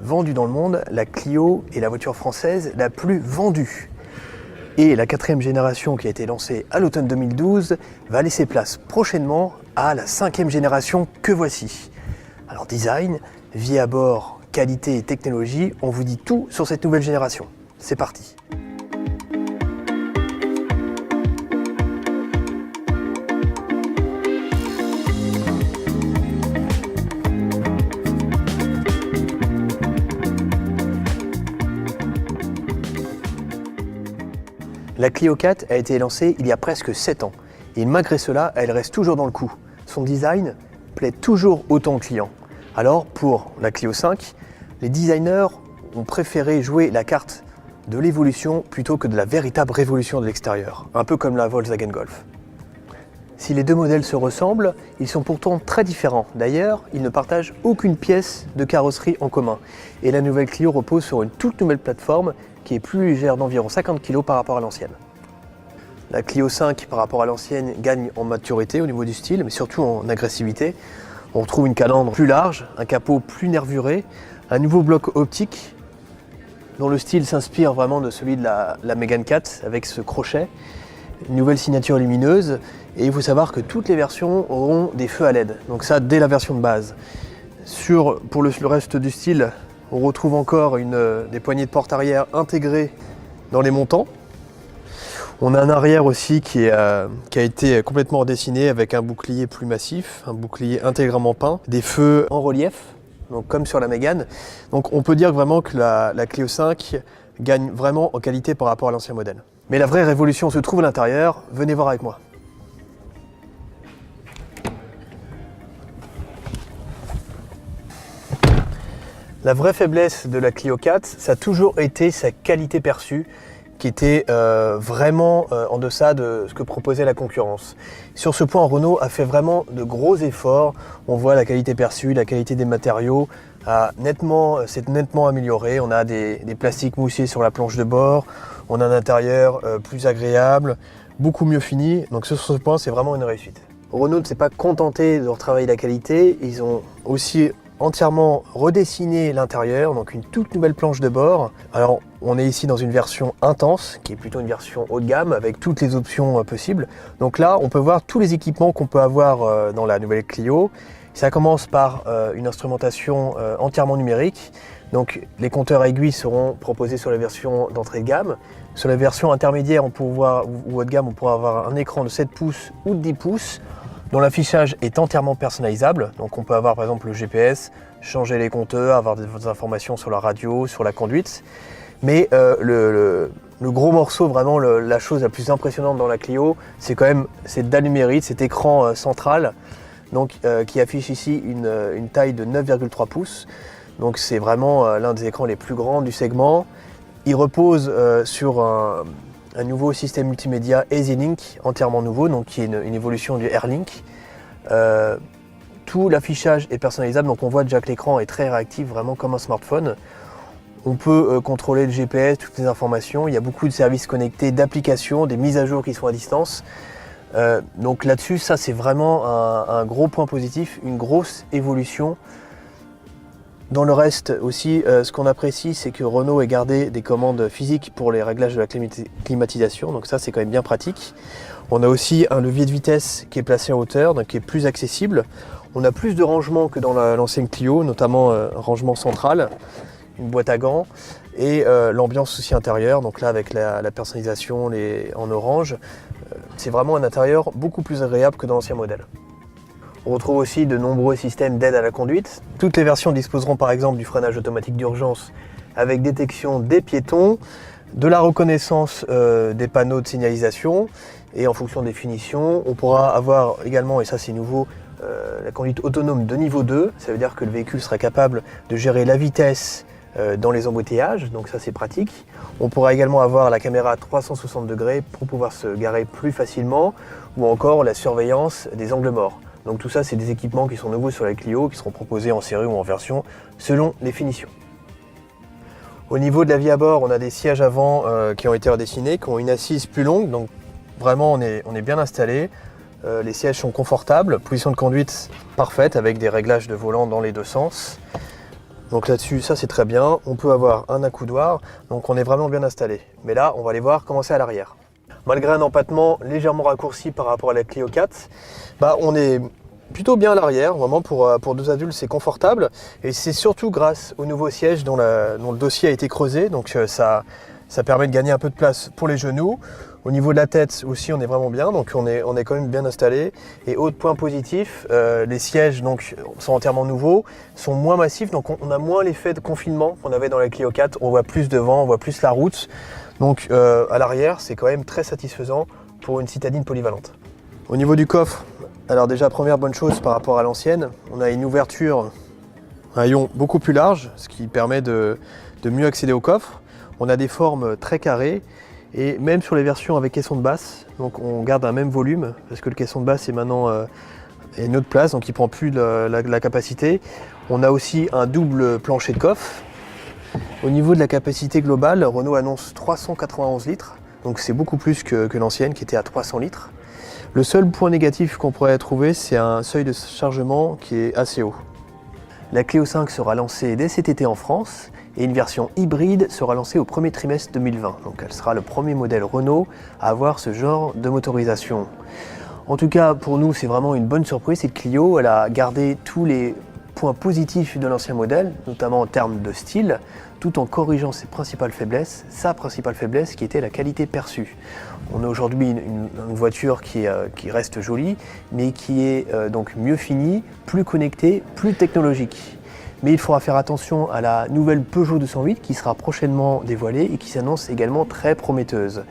vendue dans le monde, la Clio est la voiture française la plus vendue. Et la 4e génération qui a été lancée à l'automne 2012 va laisser place prochainement à la 5e génération que voici. Alors design, vie à bord, qualité et technologie, on vous dit tout sur cette nouvelle génération. C'est parti! La Clio 4 a été lancée il y a presque 7 ans et malgré cela, elle reste toujours dans le coup. Son design plaît toujours autant aux clients. Alors pour la Clio 5, les designers ont préféré jouer la carte de l'évolution plutôt que de la véritable révolution de l'extérieur, un peu comme la Volkswagen Golf. Si les deux modèles se ressemblent, ils sont pourtant très différents. D'ailleurs, ils ne partagent aucune pièce de carrosserie en commun. Et la nouvelle Clio repose sur une toute nouvelle plateforme qui est plus légère d'environ 50 kg par rapport à l'ancienne. La Clio 5 par rapport à l'ancienne gagne en maturité au niveau du style, mais surtout en agressivité. On retrouve une calandre plus large, un capot plus nervuré, un nouveau bloc optique dont le style s'inspire vraiment de celui de la Mégane 4 avec ce crochet, une nouvelle signature lumineuse, et il faut savoir que toutes les versions auront des feux à LED, donc ça dès la version de base. Pour le reste du style, on retrouve encore des poignées de porte arrière intégrées dans les montants. On a un arrière aussi qui a été complètement redessiné avec un bouclier plus massif, un bouclier intégralement peint, des feux en relief, donc comme sur la Mégane. Donc on peut dire vraiment que la Clio 5 gagne vraiment en qualité par rapport à l'ancien modèle. Mais la vraie révolution se trouve à l'intérieur, venez voir avec moi. La vraie faiblesse de la Clio 4, ça a toujours été sa qualité perçue, qui était vraiment en deçà de ce que proposait la concurrence. Sur ce point, Renault a fait vraiment de gros efforts. On voit la qualité perçue, la qualité des matériaux s'est nettement améliorée. On a des plastiques moussés sur la planche de bord, on a un intérieur plus agréable, beaucoup mieux fini. Donc sur ce point, c'est vraiment une réussite. Renault ne s'est pas contenté de retravailler la qualité, ils ont aussi entièrement redessiné l'intérieur, donc une toute nouvelle planche de bord. Alors on est ici dans une version intense, qui est plutôt une version haut de gamme, avec toutes les options possibles. Donc là, on peut voir tous les équipements qu'on peut avoir dans la nouvelle Clio. Ça commence par une instrumentation entièrement numérique. Donc les compteurs aiguilles seront proposés sur la version d'entrée de gamme. Sur la version intermédiaire ou haut de gamme, on pourra avoir un écran de 7 pouces ou de 10 pouces, dont l'affichage est entièrement personnalisable. Donc on peut avoir par exemple le GPS, changer les compteurs, avoir des informations sur la radio, sur la conduite. Mais le gros morceau, vraiment la chose la plus impressionnante dans la Clio, c'est quand même cette dalle numérique, cet écran central, donc, qui affiche ici une taille de 9,3 pouces. Donc c'est vraiment l'un des écrans les plus grands du segment. Il repose sur un nouveau système multimédia EasyLink, entièrement nouveau, donc qui est une évolution du AirLink. Tout l'affichage est personnalisable, donc on voit déjà que l'écran est très réactif, vraiment comme un smartphone. On peut contrôler le GPS, toutes les informations. Il y a beaucoup de services connectés, d'applications, des mises à jour qui sont à distance. Donc là-dessus, ça c'est vraiment un gros point positif, une grosse évolution. Dans le reste aussi, ce qu'on apprécie, c'est que Renault ait gardé des commandes physiques pour les réglages de la climatisation, donc ça c'est quand même bien pratique. On a aussi un levier de vitesse qui est placé en hauteur, donc qui est plus accessible. On a plus de rangement que dans l'ancienne Clio, notamment un rangement central, une boîte à gants et l'ambiance aussi intérieure, donc là avec la personnalisation en orange, c'est vraiment un intérieur beaucoup plus agréable que dans l'ancien modèle. On retrouve aussi de nombreux systèmes d'aide à la conduite. Toutes les versions disposeront par exemple du freinage automatique d'urgence avec détection des piétons, de la reconnaissance des panneaux de signalisation et en fonction des finitions, on pourra avoir également, et ça c'est nouveau, la conduite autonome de niveau 2. Ça veut dire que le véhicule sera capable de gérer la vitesse dans les embouteillages, donc ça c'est pratique. On pourra également avoir la caméra à 360 degrés pour pouvoir se garer plus facilement ou encore la surveillance des angles morts. Donc tout ça, c'est des équipements qui sont nouveaux sur la Clio, qui seront proposés en série ou en version, selon les finitions. Au niveau de la vie à bord, on a des sièges avant qui ont été redessinés, qui ont une assise plus longue, donc vraiment on est bien installé. Les sièges sont confortables, position de conduite parfaite avec des réglages de volant dans les deux sens. Donc là-dessus, ça c'est très bien. On peut avoir un accoudoir, donc on est vraiment bien installé. Mais là, on va aller voir comment c'est à l'arrière. Malgré un empattement légèrement raccourci par rapport à la Clio 4, on est plutôt bien à l'arrière. Vraiment pour deux adultes, c'est confortable. Et c'est surtout grâce au nouveau siège dont le dossier a été creusé. Donc ça permet de gagner un peu de place pour les genoux. Au niveau de la tête aussi, on est vraiment bien, donc on est quand même bien installé. Et autre point positif, les sièges donc, sont entièrement nouveaux, sont moins massifs, donc on a moins l'effet de confinement qu'on avait dans la Clio 4. On voit plus devant, on voit plus la route. Donc à l'arrière, c'est quand même très satisfaisant pour une citadine polyvalente. Au niveau du coffre, alors déjà première bonne chose par rapport à l'ancienne, on a une ouverture, un haillon beaucoup plus large, ce qui permet de mieux accéder au coffre. On a des formes très carrées. Et même sur les versions avec caisson de basse, donc on garde un même volume, parce que le caisson de basse est maintenant à une autre place, donc il ne prend plus la capacité. On a aussi un double plancher de coffre. Au niveau de la capacité globale, Renault annonce 391 litres, donc c'est beaucoup plus que l'ancienne qui était à 300 litres. Le seul point négatif qu'on pourrait trouver, c'est un seuil de chargement qui est assez haut. La Clio 5 sera lancée dès cet été en France et une version hybride sera lancée au premier trimestre 2020. Donc elle sera le premier modèle Renault à avoir ce genre de motorisation. En tout cas, pour nous, c'est vraiment une bonne surprise. Cette Clio, elle a gardé tous les points positifs de l'ancien modèle, notamment en termes de style, tout en corrigeant ses principales faiblesses, sa principale faiblesse qui était la qualité perçue. On a aujourd'hui une voiture qui reste jolie, mais qui est donc mieux finie, plus connectée, plus technologique. Mais il faudra faire attention à la nouvelle Peugeot 208 qui sera prochainement dévoilée et qui s'annonce également très prometteuse.